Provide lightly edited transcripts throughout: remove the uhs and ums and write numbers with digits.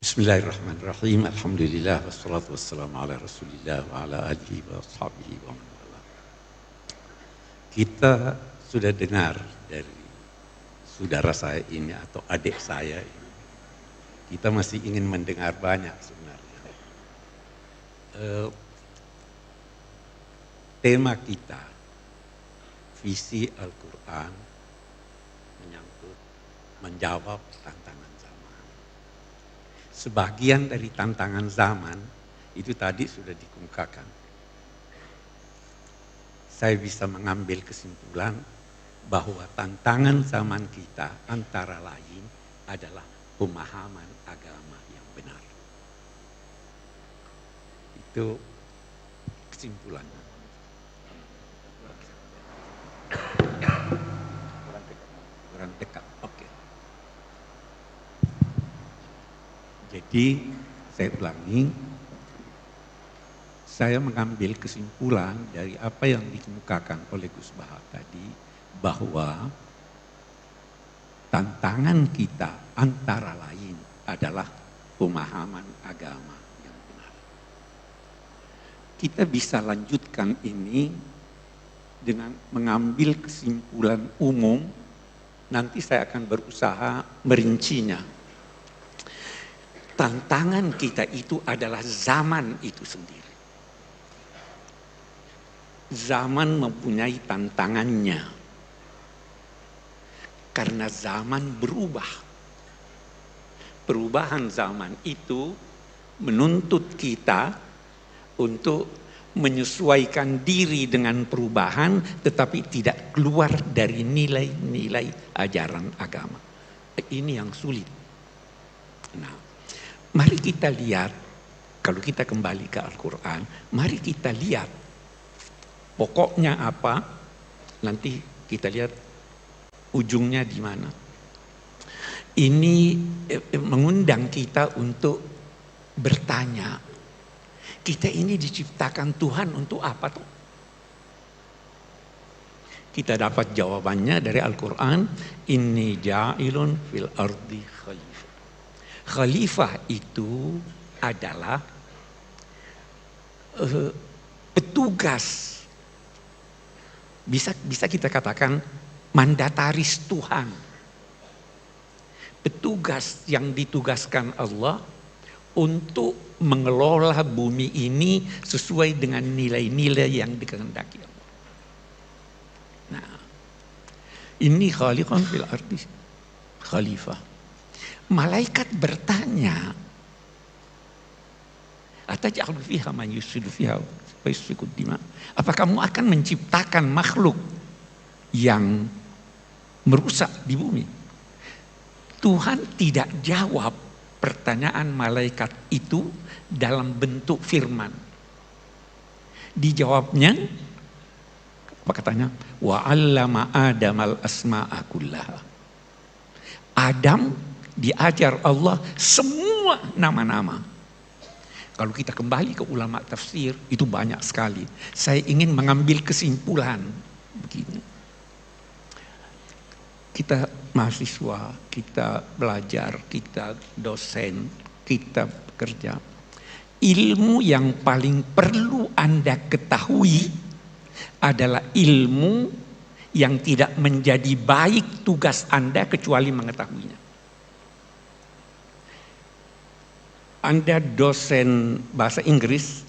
Bismillahirrahmanirrahim. Alhamdulillah wassalatu wassalamu ala Rasulillah wa ala alihi wa ashabihi wa man wala. Kita sudah dengar dari saudara saya ini atau adik saya ini. Kita masih ingin mendengar banyak sebenarnya. Tema kita, visi Al-Quran menyangkut menjawab tantangan zaman. Sebagian dari tantangan zaman itu tadi sudah dikemukakan. Saya bisa mengambil kesimpulan bahwa tantangan zaman kita antara lain adalah pemahaman agama yang benar. Itu kesimpulannya. Kurang dekat. Oke. Jadi saya ulangi, saya mengambil kesimpulan dari apa yang dikemukakan oleh Gus Baha tadi, bahwa tantangan kita antara lain adalah pemahaman agama yang benar. Kita bisa lanjutkan ini dengan mengambil kesimpulan umum, nanti saya akan berusaha merincinya. Tantangan kita itu adalah zaman itu sendiri. Zaman mempunyai tantangannya. Karena zaman berubah. Perubahan zaman itu menuntut kita untuk menyesuaikan diri dengan perubahan, tetapi tidak keluar dari nilai-nilai ajaran agama. Ini yang sulit. Nah, mari kita lihat, kalau kita kembali ke Al-Quran, mari kita lihat pokoknya apa, nanti kita lihat ujungnya di mana. Ini mengundang kita untuk bertanya, kita ini diciptakan Tuhan untuk apa tuh? Kita dapat jawabannya dari Al-Quran, inni ja'ilun fil ardi khalifah. Khalifah itu adalah petugas, bisa kita katakan mandataris Tuhan, petugas yang ditugaskan Allah untuk mengelola bumi ini sesuai dengan nilai-nilai yang dikehendaki Allah. Nah, ini khaliqan fil ardi khalifah. Malaikat bertanya, ataj'alu fiha man yufsidu fiha wa yasfiku dima? Apa kamu akan menciptakan makhluk yang merusak di bumi? Tuhan tidak jawab pertanyaan malaikat itu dalam bentuk firman. Dijawabnya, apa katanya? Wa 'allama Adamal asma'a kullaha. Adam diajar Allah semua nama-nama. Kalau kita kembali ke ulama tafsir, itu banyak sekali. Saya ingin mengambil kesimpulan begini. Kita mahasiswa, kita belajar, kita dosen, kita bekerja. Ilmu yang paling perlu Anda ketahui adalah ilmu yang tidak menjadi baik tugas Anda kecuali mengetahuinya. Anda dosen bahasa Inggris,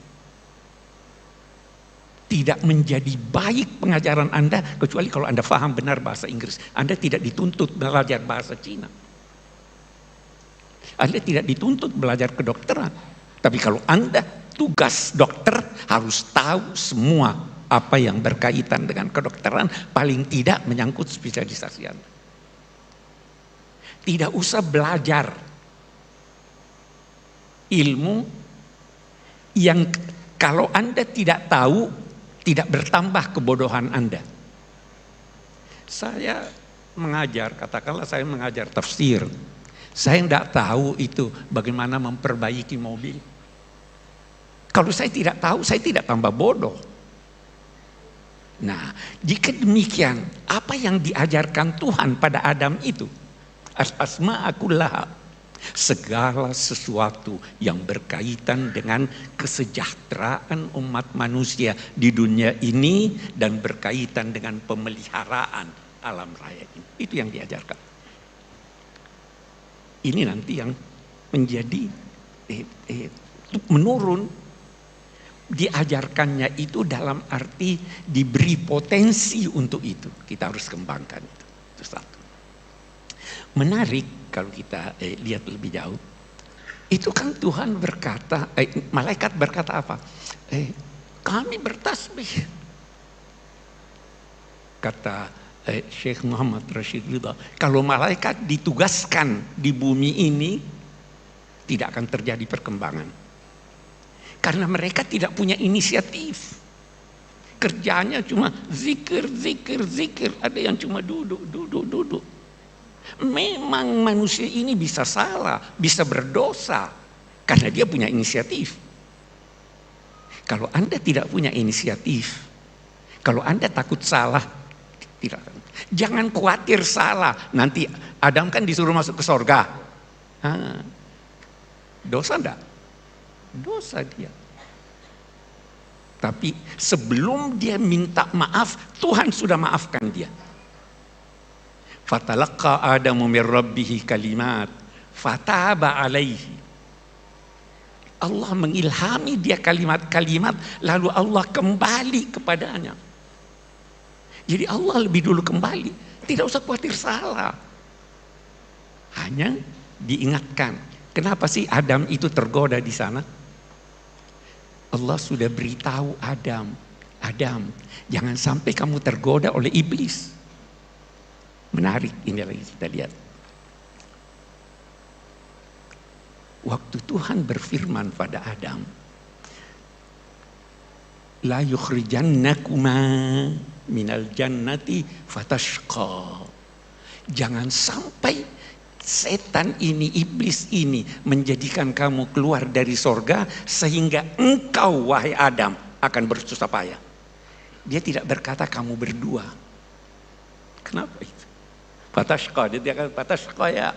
tidak menjadi baik pengajaran Anda kecuali kalau Anda paham benar bahasa Inggris. Anda tidak dituntut belajar bahasa Cina. Anda tidak dituntut belajar kedokteran. Tapi kalau Anda tugas dokter harus tahu semua apa yang berkaitan dengan kedokteran, paling tidak menyangkut spesialisasi Anda. Tidak usah belajar ilmu yang kalau Anda tidak tahu, tidak bertambah kebodohan Anda. Saya mengajar, katakanlah saya mengajar tafsir. Saya tidak tahu itu bagaimana memperbaiki mobil. Kalau saya tidak tahu, saya tidak tambah bodoh. Nah, jika demikian, apa yang diajarkan Tuhan pada Adam itu? Asma'a kullaha. Segala sesuatu yang berkaitan dengan kesejahteraan umat manusia di dunia ini dan berkaitan dengan pemeliharaan alam raya ini. Itu yang diajarkan. Ini nanti yang menjadi menurun. Diajarkannya itu dalam arti diberi potensi untuk itu. Kita harus kembangkan itu. Itu satu. Menarik kalau kita lihat lebih jauh. Itu kan Tuhan berkata, malaikat berkata apa? Kami bertasbih. Kata Syekh Muhammad Rashid Ridha, kalau malaikat ditugaskan di bumi ini, tidak akan terjadi perkembangan. Karena mereka tidak punya inisiatif. Kerjanya cuma zikir, zikir, zikir. Ada yang cuma duduk, duduk, duduk. Memang manusia ini bisa salah, bisa berdosa. Karena dia punya inisiatif. Kalau Anda tidak punya inisiatif, kalau Anda takut salah, tidak. Jangan khawatir salah. Nanti Adam kan disuruh masuk ke sorga. Dosa enggak? Dosa dia. Tapi sebelum dia minta maaf, Tuhan sudah maafkan dia. Fatalaqa Adamu min Rabbih kalimat fataba alaihi. Allah mengilhami dia kalimat-kalimat, lalu Allah kembali kepadanya. Jadi Allah lebih dulu kembali, tidak usah khawatir salah. Hanya diingatkan, kenapa sih Adam itu tergoda di sana? Allah sudah beritahu Adam, jangan sampai kamu tergoda oleh iblis. Menarik, ini lagi kita lihat. Waktu Tuhan berfirman pada Adam, la yukhrijannakuma minal jannati fatashqa. Jangan sampai setan ini, iblis ini menjadikan kamu keluar dari sorga sehingga engkau, wahai Adam, akan bersusah payah. Dia tidak berkata kamu berdua. Kenapa itu? Fatashqa, dia kata fatashqa ya.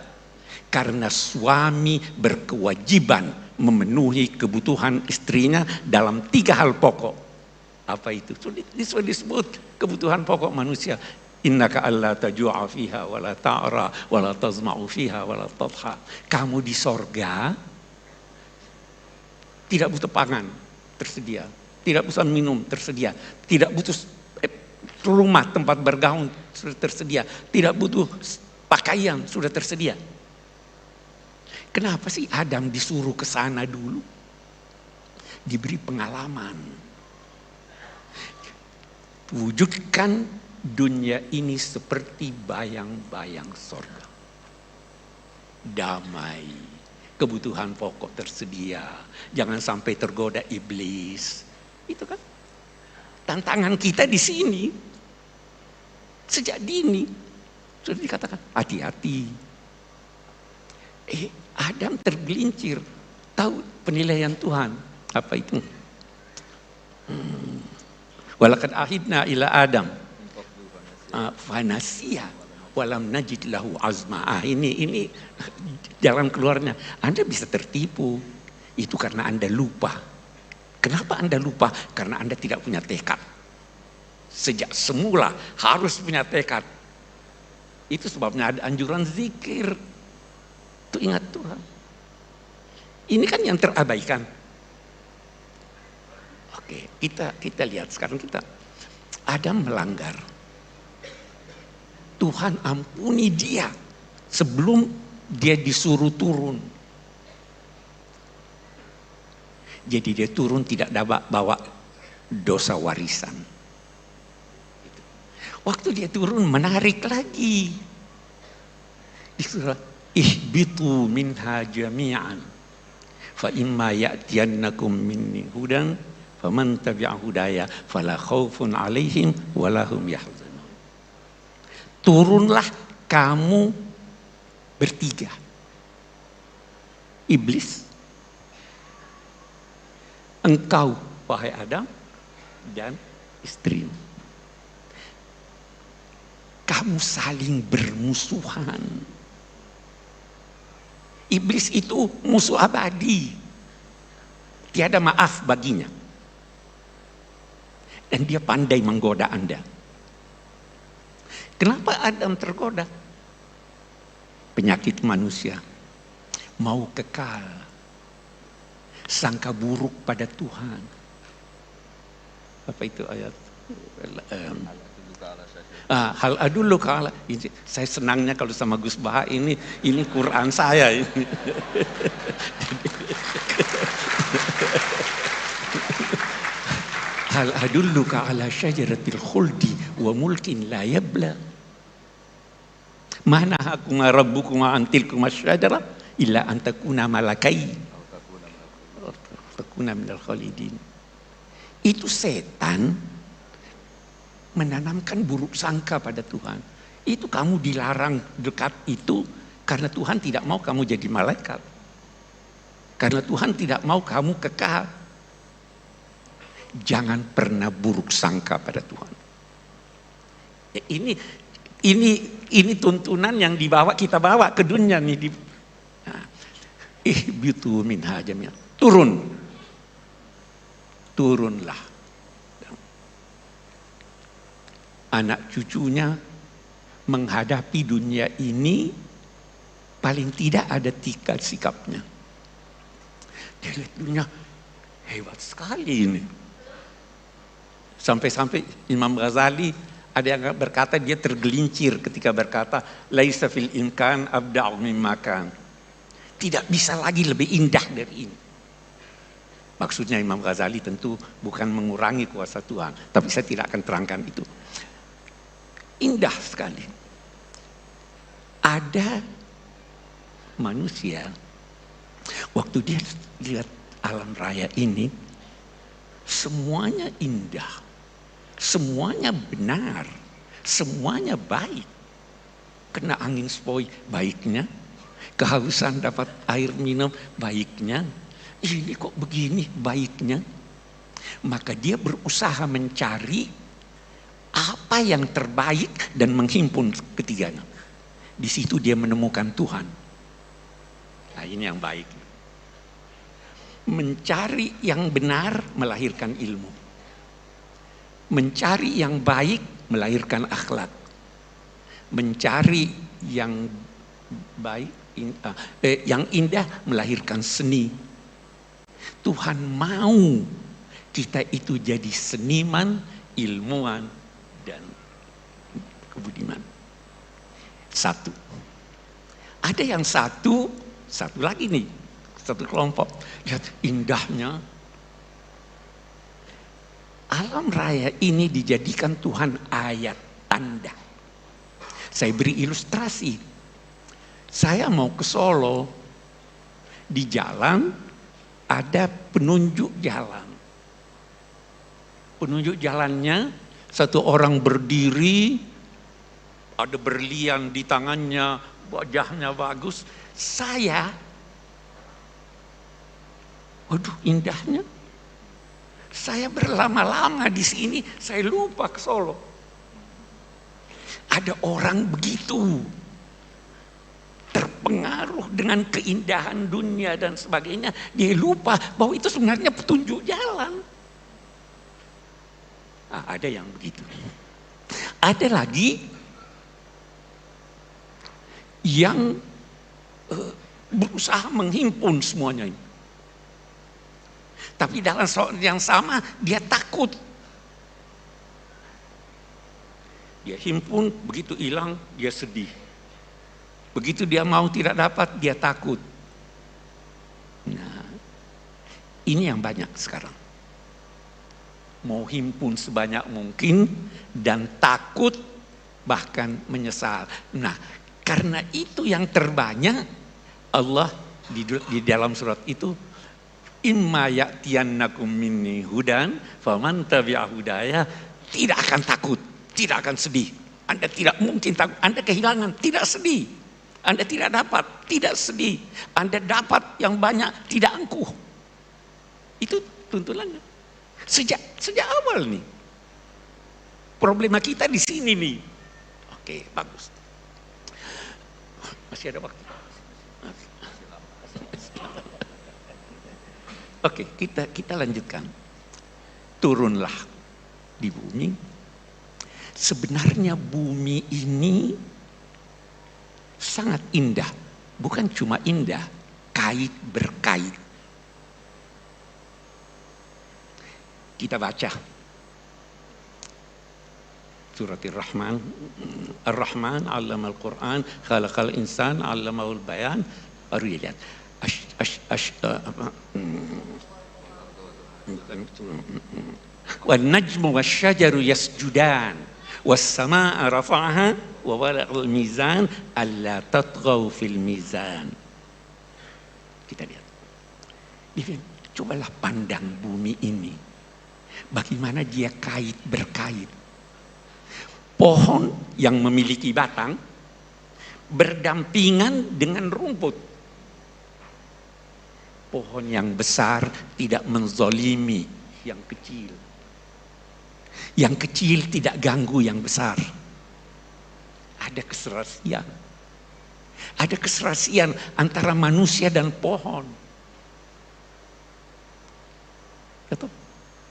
Karena suami berkewajiban memenuhi kebutuhan istrinya dalam 3 hal pokok. Apa itu? Sudah disebut kebutuhan pokok manusia. Innaka alla taju'a fiha wa la ta'ra wa la tazma'u fiha wa la tadha. Kamu di sorga tidak butuh pangan, tersedia. Tidak butuh minum, tersedia. Tidak butuh rumah tempat bergaul, sudah tersedia. Tidak butuh pakaian, sudah tersedia. Kenapa sih Adam disuruh ke sana dulu? Diberi pengalaman. Wujudkan dunia ini seperti bayang-bayang sorga. Damai, kebutuhan pokok tersedia. Jangan sampai tergoda iblis. Itu kan tantangan kita di sini. Sejak dini sudah dikatakan hati-hati. Adam tergelincir. Tahu penilaian Tuhan apa itu? Walaqad ahidna ila Adam fanasiya walam najid lahu azma. Ini jalan keluarnya. Anda bisa tertipu. Itu karena Anda lupa. Kenapa Anda lupa? Karena Anda tidak punya tekad. Sejak semula harus punya tekad. Itu sebabnya ada anjuran zikir. Itu ingat Tuhan. Ini kan yang terabaikan. Oke, kita lihat sekarang Adam melanggar. Tuhan ampuni dia sebelum dia disuruh turun. Jadi dia turun tidak dapat bawa dosa warisan. Waktu dia turun menarik lagi. Disuruh ihbitu minha jami'an fa imma ya'tiyannakum minni hudan faman tabi'a hudaya fala khaufun 'alaihim wala hum yahzanun. Turunlah kamu bertiga. Iblis, engkau wahai Adam dan istrimu. Kamu saling bermusuhan. Iblis itu musuh abadi. Tiada maaf baginya. Dan dia pandai menggoda Anda. Kenapa Adam tergoda? Penyakit manusia. Mau kekal. Sangka buruk pada Tuhan. Apa itu ayat? Hal adullu kala. Saya senangnya kalau sama Gus Baha ini Quran saya ini. Hal adulluka ala syajaratil khuldi wa mulkin la yabla. Mana hakuma rabbukuma antilkuma syajara illa an takuna malakai. Takuna minal khalidin. Itu setan menanamkan buruk sangka pada Tuhan. Itu kamu dilarang dekat itu karena Tuhan tidak mau kamu jadi malaikat. Karena Tuhan tidak mau kamu kekal. Jangan pernah buruk sangka pada Tuhan. Ini tuntunan yang kita bawa ke dunia nih. Ihbitu minha jami'an. Turunlah. Anak cucunya menghadapi dunia ini paling tidak ada 3 sikapnya. Dia lihat dunia hebat sekali ini. Sampai-sampai Imam Ghazali ada yang berkata dia tergelincir ketika berkata laisa fil imkan abda'u mimma kan. Tidak bisa lagi lebih indah dari ini. Maksudnya Imam Ghazali tentu bukan mengurangi kuasa Tuhan, tapi saya tidak akan terangkan itu. Indah sekali. Ada manusia waktu dia lihat alam raya ini semuanya indah. Semuanya benar, semuanya baik. Kena angin sepoi, baiknya. Kehausan dapat air minum, baiknya. Ini kok begini, baiknya. Maka dia berusaha mencari apa yang terbaik dan menghimpun ketiganya. Di situ dia menemukan Tuhan. Nah ini yang baik. Mencari yang benar melahirkan ilmu. Mencari yang baik melahirkan akhlak. Mencari yang baik, yang indah melahirkan seni. Tuhan mau kita itu jadi seniman, ilmuwan, dan kebudiman. Satu. Ada yang satu lagi nih, satu kelompok. Lihat indahnya. Alam raya ini dijadikan Tuhan ayat tanda. Saya beri ilustrasi. Saya mau ke Solo, di jalan ada penunjuk jalan. Penunjuk jalannya satu orang berdiri, ada berlian di tangannya, wajahnya bagus. Saya, waduh indahnya. Saya berlama-lama di sini, saya lupa ke Solo. Ada orang begitu terpengaruh dengan keindahan dunia dan sebagainya, dia lupa bahwa itu sebenarnya petunjuk jalan. Nah, ada yang begitu. Ada lagi yang berusaha menghimpun semuanya ini. Tapi dalam soal yang sama dia takut. Dia himpun, begitu hilang dia sedih. Begitu dia mau tidak dapat dia takut. Nah, ini yang banyak sekarang. Mau himpun sebanyak mungkin dan takut bahkan menyesal. Nah, karena itu yang terbanyak Allah di dalam surat itu imma ya'tiyannakum minni hudan faman tabi'a hudaya, tidak akan takut, tidak akan sedih. Anda tidak mungkin takut, Anda kehilangan, tidak sedih. Anda tidak dapat, tidak sedih. Anda dapat yang banyak, tidak angkuh. Itu tuntunannya. Sejak awal nih. Problema kita di sini nih. Oke, bagus. Masih ada waktu. Oke, kita lanjutkan. Turunlah di bumi. Sebenarnya bumi ini sangat indah. Bukan cuma indah, kait berkait. Kita baca surat Ar-Rahman. Ar-Rahman 'allama al-Qur'an, khalaqal insan 'allamahul bayan. Baru lihat. Wan najmu wasyajaru yasjudan was samaa rafa'aha wa wala'al mizan alla tatghaw fil mizan. Kita lihat. Cobalah pandang bumi ini. Bagaimana dia kait berkait. Pohon yang memiliki batang berdampingan dengan rumput. Pohon yang besar tidak menzolimi yang kecil. Yang kecil tidak ganggu yang besar. Ada keserasian. Ada keserasian antara manusia dan pohon.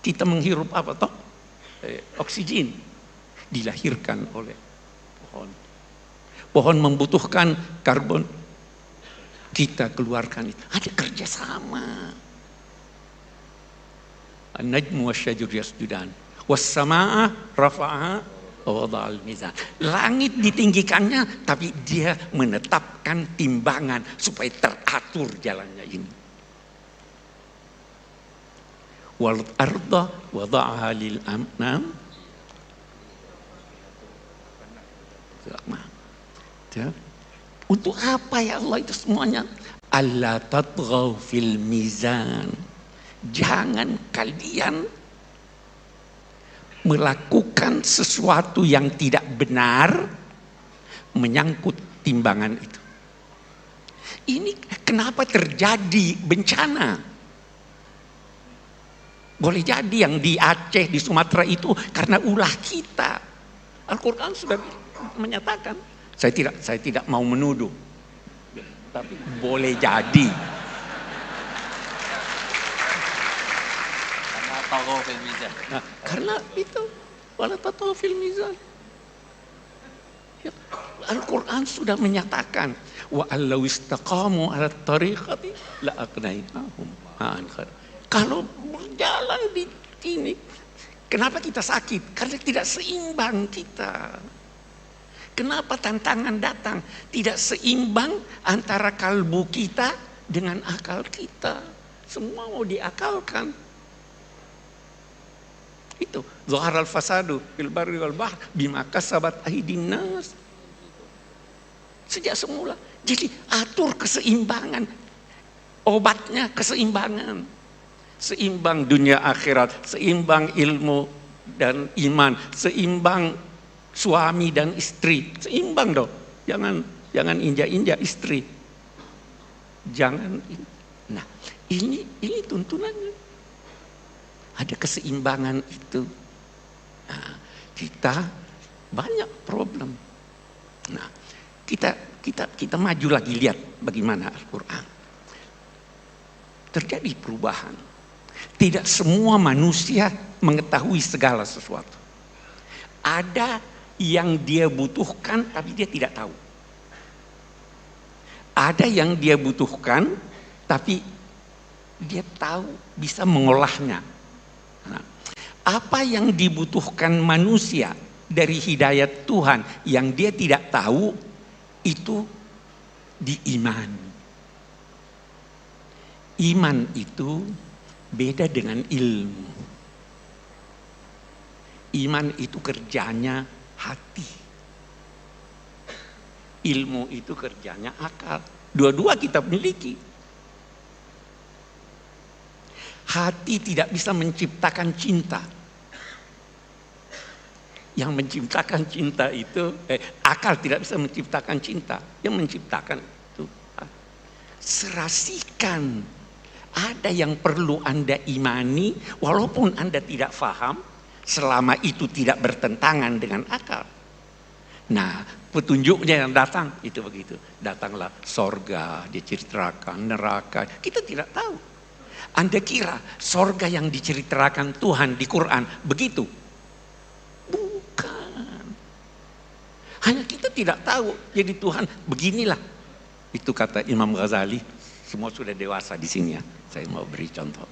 Kita menghirup apa toh? Oksigen dilahirkan oleh pohon. Pohon membutuhkan karbon, kita keluarkan itu. Ada kerjasama. An-najmu wasyajaru yasjudan was samaa rafa'aha wa wada'al mizan. Langit ditinggikannya, tapi dia menetapkan timbangan supaya teratur jalannya ini. Wal arda wada'aha lil anam. Untuk apa ya Allah itu semuanya? Alla tatghaw fil mizan. Jangan kalian melakukan sesuatu yang tidak benar menyangkut timbangan itu. Ini kenapa terjadi bencana? Boleh jadi yang di Aceh, di Sumatera itu karena ulah kita. Al-Quran sudah menyatakan. Saya tidak mau menuduh, tapi boleh jadi. Nah, karena itu wala tatghaw fil mizan. Al-Quran sudah menyatakan wa allau istaqamu ala tariqati la aqnainahum ma'an khair. Kalau berjalan di ini, kenapa kita sakit? Karena tidak seimbang kita. Kenapa tantangan datang? Tidak seimbang antara kalbu kita dengan akal kita. Semua mau diakalkan. Itu zaharal fasadu fil barri wal bahr bima kasabat aydin nas. Sejak semula. Jadi atur keseimbangan. Obatnya keseimbangan. Seimbang dunia akhirat, seimbang ilmu dan iman, seimbang suami dan istri, seimbang dong. Jangan injak-injak istri. Jangan. Nah, ini tuntunannya. Ada keseimbangan itu. Nah, kita banyak problem. Nah, kita maju lagi, lihat bagaimana Al-Quran. Terjadi perubahan. Tidak semua manusia mengetahui segala sesuatu. Ada yang dia butuhkan tapi dia tidak tahu. Ada yang dia butuhkan tapi dia tahu, bisa mengolahnya. Nah, apa yang dibutuhkan manusia dari hidayat Tuhan yang dia tidak tahu, itu diimani. Iman itu beda dengan ilmu. Iman itu kerjanya hati. Ilmu itu kerjanya akal. Dua-dua kita miliki. Hati tidak bisa menciptakan cinta. Yang menciptakan cinta itu, akal tidak bisa menciptakan cinta. Yang menciptakan itu serasikan. Ada yang perlu Anda imani, walaupun Anda tidak faham, selama itu tidak bertentangan dengan akal. Nah, petunjuknya yang datang itu begitu. Datanglah sorga, diceritakan neraka. Kita tidak tahu. Anda kira sorga yang diceritakan Tuhan di Quran begitu? Bukan. Hanya kita tidak tahu. Jadi Tuhan beginilah. Itu kata Imam Ghazali. Semua sudah dewasa di sini ya. Saya mau beri contoh.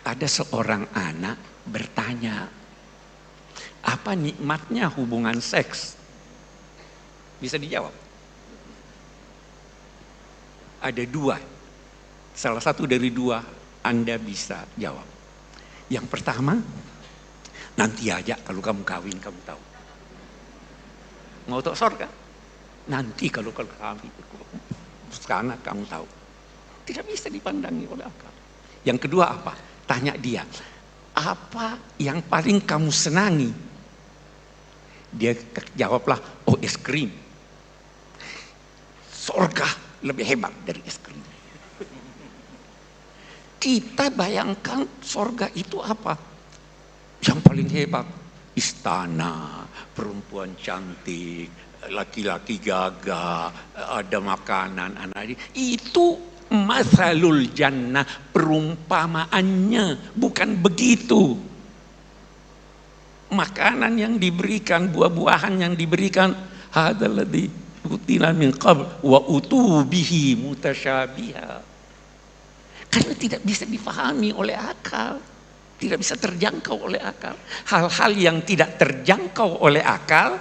Ada seorang anak bertanya, apa nikmatnya hubungan seks? Bisa dijawab. Ada dua. Salah satu dari dua Anda bisa jawab. Yang pertama, nanti aja kalau kamu kawin kamu tahu. Mau tahu surga? Nanti kalau kawin sekarang kamu tahu. Tidak bisa dipandangi oleh akal. Yang kedua apa? Tanya dia, apa yang paling kamu senangi? Dia jawablah, oh es krim. Surga lebih hebat dari es krim. Kita bayangkan surga itu apa? Yang paling hebat, istana, perempuan cantik, laki-laki gagah, ada makanan, anak. Itu masalul jannah, perumpamaannya, bukan begitu. Makanan yang diberikan, buah-buahan yang diberikan, hadzal ladzi utina min qabl wa utubihi mutasyabiha. Karena tidak bisa difahami oleh akal. Tidak bisa terjangkau oleh akal. Hal-hal yang tidak terjangkau oleh akal,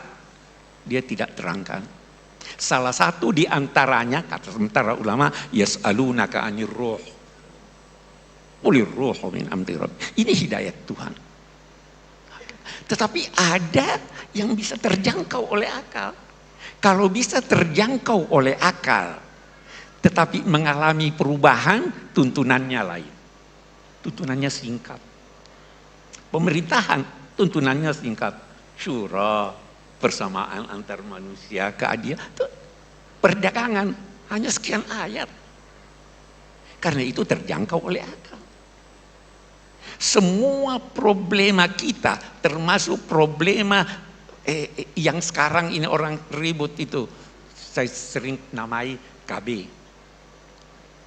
dia tidak terangkan. Salah satu di antaranya, kata sementara ulama, yas'alunaka 'anir ruh. Qulir ruhu min amri rabbi. Ini hidayat Tuhan. Tetapi ada yang bisa terjangkau oleh akal. Kalau bisa terjangkau oleh akal, tetapi mengalami perubahan, tuntunannya lain. Tuntunannya singkat. Pemerintahan, tuntunannya singkat. Syura, persamaan antar manusia, keadilan. Perdagangan, hanya sekian ayat. Karena itu terjangkau oleh akal. Semua problema kita, termasuk problema yang sekarang ini orang ribut itu, saya sering namai KB.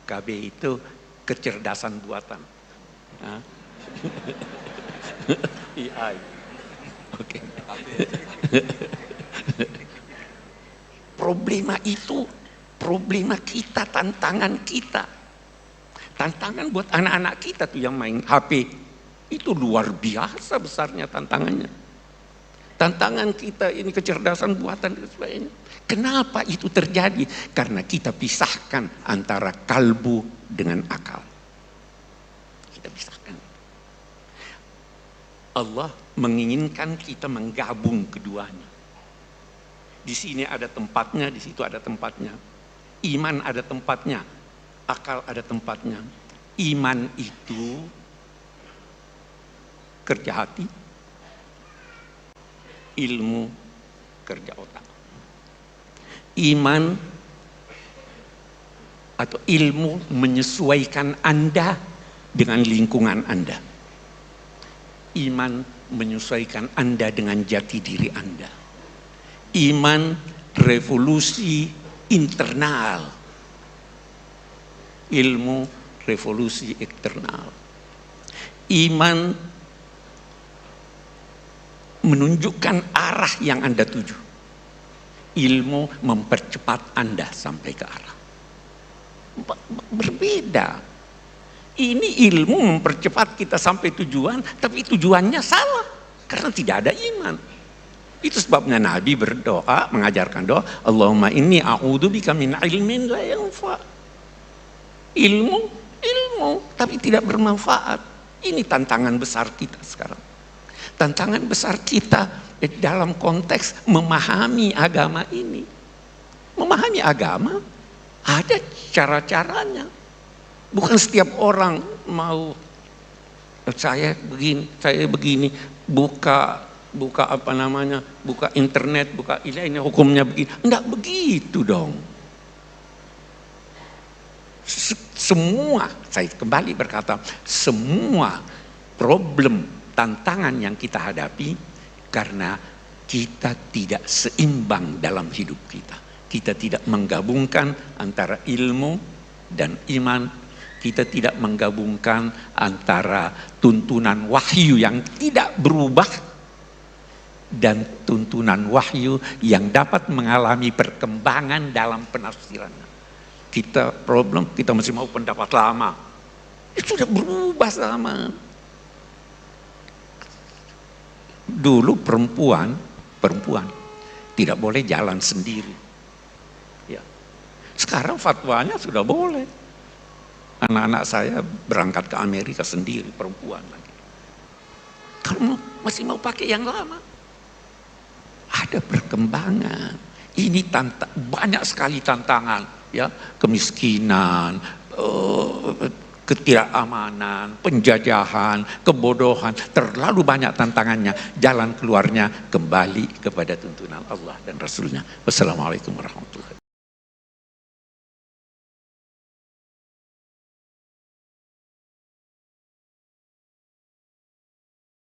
KB itu kecerdasan buatan. AI. Oke. Problema itu, problema kita, tantangan kita. Tantangan buat anak-anak kita tuh yang main HP. Itu luar biasa besarnya tantangannya. Tantangan kita ini kecerdasan buatan dan sebagainya. Kenapa itu terjadi? Karena kita pisahkan antara kalbu dengan akal. Kita pisahkan. Allah menginginkan kita menggabung keduanya. Di sini ada tempatnya, di situ ada tempatnya. Iman ada tempatnya, akal ada tempatnya. Iman itu kerja hati, ilmu kerja otak. Iman atau ilmu menyesuaikan Anda dengan lingkungan Anda. Iman menyesuaikan Anda dengan jati diri Anda. Iman revolusi internal. Ilmu revolusi eksternal. Iman menunjukkan arah yang Anda tuju. Ilmu mempercepat Anda sampai ke arah. Berbeda. Ini ilmu mempercepat kita sampai tujuan, tapi tujuannya salah. Karena tidak ada iman. Itu sebabnya Nabi berdoa, mengajarkan doa, Allahumma inni a'udzubika min ilmin la yanfa. Ilmu, tapi tidak bermanfaat. Ini tantangan besar kita sekarang. Tantangan besar kita dalam konteks memahami agama ini. Memahami agama ada cara-caranya. Bukan setiap orang mau saya begini, buka apa namanya, buka internet, buka ini hukumnya begini. Enggak begitu dong. Semua, saya kembali berkata, semua problem, tantangan yang kita hadapi karena kita tidak seimbang dalam hidup kita. Kita tidak menggabungkan antara ilmu dan iman. Kita tidak menggabungkan antara tuntunan wahyu yang tidak berubah dan tuntunan wahyu yang dapat mengalami perkembangan dalam penafsirannya. Kita masih mau pendapat lama. Itu sudah berubah sama. Dulu perempuan tidak boleh jalan sendiri. Ya. Sekarang fatwanya sudah boleh. Anak-anak saya berangkat ke Amerika sendiri, perempuan lagi. Kalau masih mau pakai yang lama, ada perkembangan. Ini banyak sekali tantangan, ya, kemiskinan, ketidakamanan, penjajahan, kebodohan, terlalu banyak tantangannya. Jalan keluarnya kembali kepada tuntunan Allah dan Rasulnya. Wassalamualaikum warahmatullahi wabarakatuh.